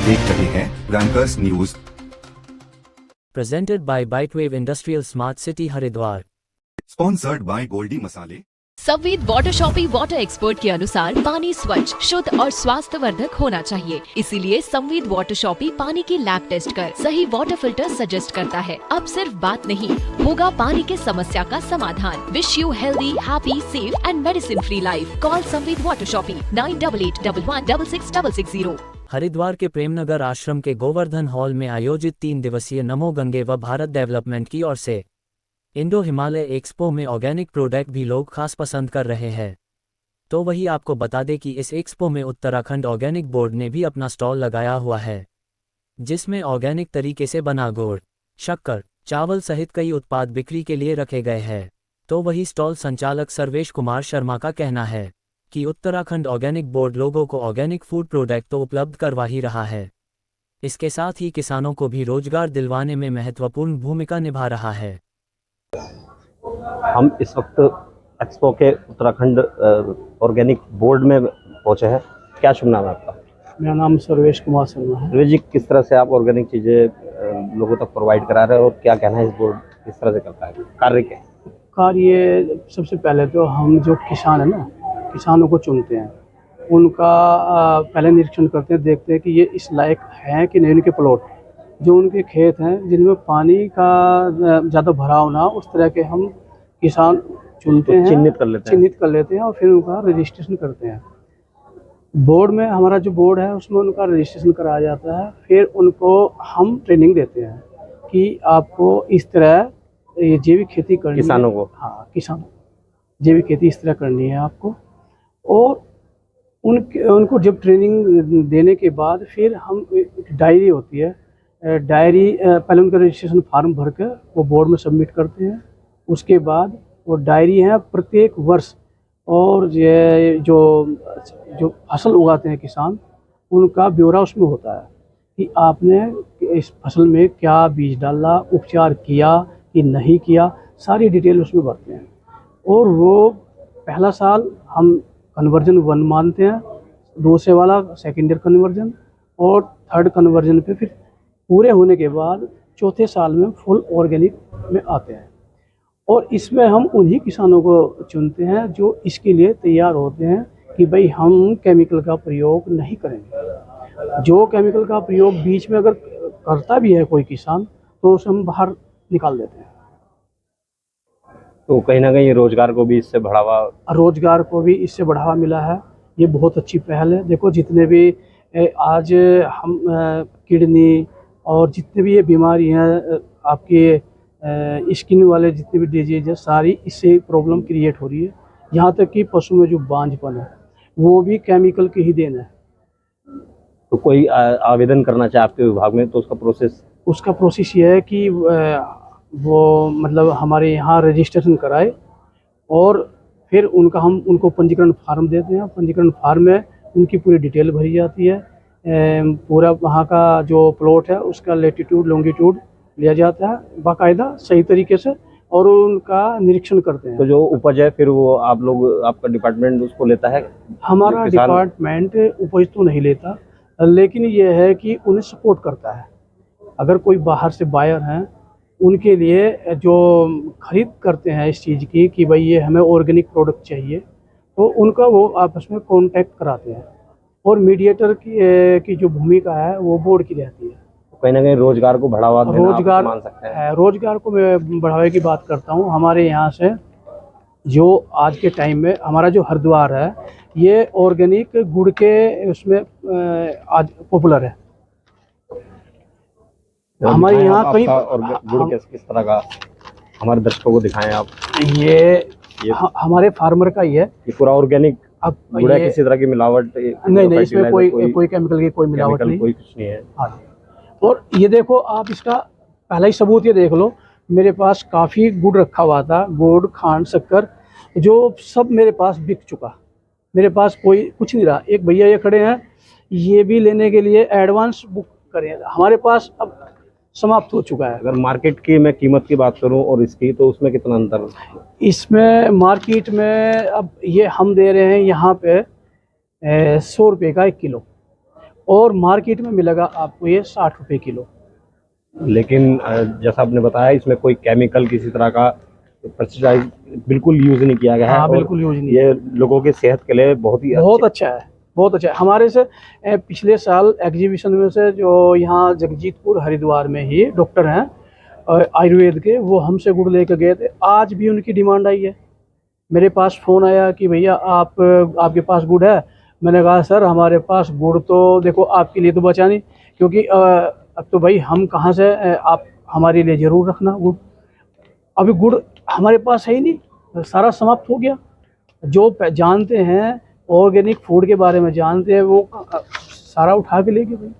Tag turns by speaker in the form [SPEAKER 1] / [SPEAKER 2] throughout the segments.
[SPEAKER 1] देख रहे हैं rankers news.
[SPEAKER 2] Presented by Bitewave Industrial Smart City Haridwar.
[SPEAKER 1] Sponsored by Goldiee Masale.
[SPEAKER 3] Samved water shopping water expert के अनुसार पानी स्वच्छ, शुद्ध और स्वास्थ्यवर्धक होना चाहिए। इसीलिए संवेद वाटर शॉपिंग पानी की लैब टेस्ट कर सही वाटर फिल्टर सजेस्ट करता है। अब सिर्फ बात नहीं, होगा पानी के समस्या का समाधान। Wish you healthy, happy, safe and medicine free life. Call Samved water shopping 9881166660।
[SPEAKER 2] Haridwar के प्रेमनगर आश्रम के गोवर्धन हॉल में आयोजित 3 दिवसीय नमो गंगे व भारत डेवलपमेंट की ओर से इंडो हिमालय एक्सपो में ऑर्गेनिक प्रोडक्ट भी लोग खास पसंद कर रहे हैं। तो वही आपको बता दें कि इस एक्सपो में उत्तराखंड ऑर्गेनिक बोर्ड ने भी अपना स्टॉल लगाया हुआ है, जिसमें ऑर्गेनिक तरीके से बना गुड़, शक्कर, चावल सहित कई उत्पाद बिक्री के लिए रखे गए हैं। तो वही स्टॉल संचालक सर्वेश कुमार शर्मा का कहना है कि उत्तराखंड ऑर्गेनिक बोर्ड लोगों को ऑर्गेनिक फूड प्रोडक्ट तो उपलब्ध करवा ही रहा है, इसके साथ ही किसानों को भी रोजगार दिलवाने में महत्वपूर्ण भूमिका निभा रहा है।
[SPEAKER 4] हम इस वक्त एक्सपो के उत्तराखंड ऑर्गेनिक बोर्ड में पहुंचे हैं। क्या शुभ नाम है आपका?
[SPEAKER 5] मेरा नाम सर्वेश कुमार शर्मा है।
[SPEAKER 4] सर्वेश जी, किस तरह से आप ऑर्गेनिक चीज़ें लोगों तक प्रोवाइड करा रहे हैं और क्या कहना है इस बोर्ड किस तरह से करता है, कार्य क्या है?
[SPEAKER 5] कार्य सबसे पहले तो हम जो किसान है ना, किसानों को चुनते हैं, उनका पहले निरीक्षण करते हैं, देखते हैं कि ये इस लायक हैं कि नहीं। उनके प्लॉट जो उनके खेत हैं जिनमें पानी का ज़्यादा भराव ना, उस तरह के हम किसान चुनते हैं, चिन्हित कर लेते हैं और फिर उनका रजिस्ट्रेशन करते हैं। बोर्ड में हमारा जो बोर्ड है उसमें उनका रजिस्ट्रेशन कराया जाता है। फिर उनको हम ट्रेनिंग देते हैं कि आपको इस तरह ये जैविक खेती करनी है।
[SPEAKER 4] किसानों को? हाँ,
[SPEAKER 5] किसानों जैविक खेती इस तरह करनी है आपको। और उनको जब ट्रेनिंग देने के बाद फिर हम एक डायरी होती है, डायरी पहले उनका रजिस्ट्रेशन फार्म भर कर वो बोर्ड में सबमिट करते हैं। उसके बाद वो डायरी है प्रत्येक वर्ष, और ये जो फसल उगाते हैं किसान, उनका ब्यौरा उसमें होता है कि आपने इस फसल में क्या बीज डाला, उपचार किया कि नहीं किया, सारी डिटेल उसमें भरते हैं। और वो पहला साल हम कन्वर्जन 1 मानते हैं, दूसरे वाला सेकेंड ईयर कन्वर्जन, और थर्ड कन्वर्जन पे फिर पूरे होने के बाद चौथे साल में फुल ऑर्गेनिक में आते हैं। और इसमें हम उन्हीं किसानों को चुनते हैं जो इसके लिए तैयार होते हैं कि भाई हम केमिकल का प्रयोग नहीं करेंगे। जो केमिकल का प्रयोग बीच में अगर करता भी है कोई किसान तो उसे हम बाहर निकाल देते हैं।
[SPEAKER 4] तो कहीं ना कहीं रोजगार को भी इससे
[SPEAKER 5] बढ़ावा मिला है। ये बहुत अच्छी पहल है। देखो जितने भी आज हम किडनी और जितने भी ये बीमारी हैं, आपके स्किन वाले जितने भी डिजीज है, सारी इससे प्रॉब्लम क्रिएट हो रही है। यहाँ तक कि पशु में जो बांझपन है वो भी केमिकल की ही देन है।
[SPEAKER 4] तो कोई आवेदन करना चाहे आपके विभाग में तो उसका प्रोसेस
[SPEAKER 5] ये है कि वो मतलब हमारे यहाँ रजिस्ट्रेशन कराए और फिर उनको पंजीकरण फार्म देते हैं। पंजीकरण फार्म में उनकी पूरी डिटेल भरी जाती है, पूरा वहाँ का जो प्लॉट है उसका लेटीट्यूड लॉन्गिट्यूड लिया जाता है बाकायदा सही तरीके से, और उनका निरीक्षण करते हैं।
[SPEAKER 4] तो जो उपज है फिर वो आपका डिपार्टमेंट उसको लेता है?
[SPEAKER 5] हमारा डिपार्टमेंट उपज तो नहीं लेता, लेकिन ये है कि उन्हें सपोर्ट करता है। अगर कोई बाहर से बायर हैं उनके लिए जो खरीद करते हैं इस चीज़ की कि भाई ये हमें ऑर्गेनिक प्रोडक्ट चाहिए, तो उनका वो आपस में कांटेक्ट कराते हैं। और मीडिएटर की जो भूमिका है वो बोर्ड की रहती है।
[SPEAKER 4] कहीं ना कहीं रोजगार को बढ़ावा देना मान सकते हैं।
[SPEAKER 5] रोजगार को मैं बढ़ावे की बात करता हूँ। हमारे यहाँ से जो आज के टाइम में हमारा जो हरिद्वार है ये ऑर्गेनिक गुड़ के उसमें आज पॉपुलर है। हमारे यहाँ कई
[SPEAKER 4] गुड़ किस तरह का हमारे दर्शकों को दिखाएं आप।
[SPEAKER 5] ये हमारे फार्मर का ही है।
[SPEAKER 4] ये पूरा ऑर्गेनिक गुड़ है, किसी तरह की मिलावट
[SPEAKER 5] नहीं, इसमें कोई केमिकल की कोई मिलावट नहीं,
[SPEAKER 4] कोई कुछ नहीं है।
[SPEAKER 5] हाँ, और ये देखो आप इसका पहला ही सबूत ये देख लो, मेरे पास काफ़ी गुड़ रखा हुआ था, गुड़ खांड शक्कर जो सब मेरे पास बिक चुका, मेरे पास कोई कुछ नहीं रहा। एक भैया ये खड़े हैं, ये भी लेने के लिए एडवांस बुक करें, हमारे पास अब समाप्त हो चुका है।
[SPEAKER 4] अगर मार्केट की मैं कीमत की बात करूं और इसकी, तो उसमें कितना अंतर है?
[SPEAKER 5] इसमें मार्केट में अब ये हम दे रहे हैं यहाँ पे 100 रुपये का 1 किलो, और मार्केट में मिलेगा आपको ये 60 रुपये किलो।
[SPEAKER 4] लेकिन जैसा आपने बताया इसमें कोई केमिकल किसी तरह का पेस्टिसाइड बिल्कुल यूज नहीं किया गया है।
[SPEAKER 5] हाँ,
[SPEAKER 4] और
[SPEAKER 5] बिल्कुल यूज नहीं।
[SPEAKER 4] ये लोगों के सेहत के लिए बहुत ही
[SPEAKER 5] बहुत अच्छा है, बहुत अच्छा है। हमारे से पिछले साल एग्जीबिशन में से जो यहाँ जगजीतपुर हरिद्वार में ही डॉक्टर हैं आयुर्वेद के, वो हमसे गुड़ लेकर गए थे। आज भी उनकी डिमांड आई है। मेरे पास फ़ोन आया कि भैया आपके पास गुड़ है। मैंने कहा सर हमारे पास गुड़ तो देखो आपके लिए तो बचा नहीं, क्योंकि अब तो भाई हम कहाँ से आप हमारे लिए ज़रूर रखना गुड़। अभी गुड़ हमारे पास है ही नहीं, सारा समाप्त हो गया। जो जानते हैं ऑर्गेनिक फूड के बारे में जानते हैं वो सारा उठा के ले गए भाई।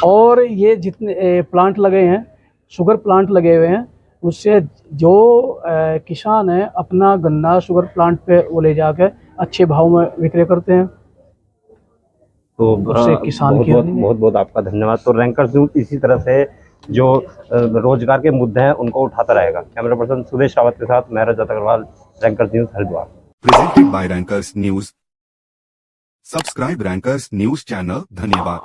[SPEAKER 5] और ये जितने प्लांट लगे हैं, शुगर प्लांट लगे हुए हैं, उससे जो किसान है अपना गन्ना शुगर प्लांट पे वो ले जाकर अच्छे भाव में विक्रय करते हैं।
[SPEAKER 4] तो
[SPEAKER 5] उससे किसान
[SPEAKER 4] बहुत
[SPEAKER 5] की
[SPEAKER 4] बहुत,
[SPEAKER 5] हानि है।
[SPEAKER 4] बहुत बहुत आपका धन्यवाद। तो रैंकर्स न्यूज इसी तरह से जो रोजगार के मुद्दे हैं उनको उठाता रहेगा। कैमरा पर्सन सुदेश रावत के साथ मैं Rajat Agarwal, Rankers News Haridwar.
[SPEAKER 1] presented by Rankers News. Subscribe Rankers News channel. धन्यवाद।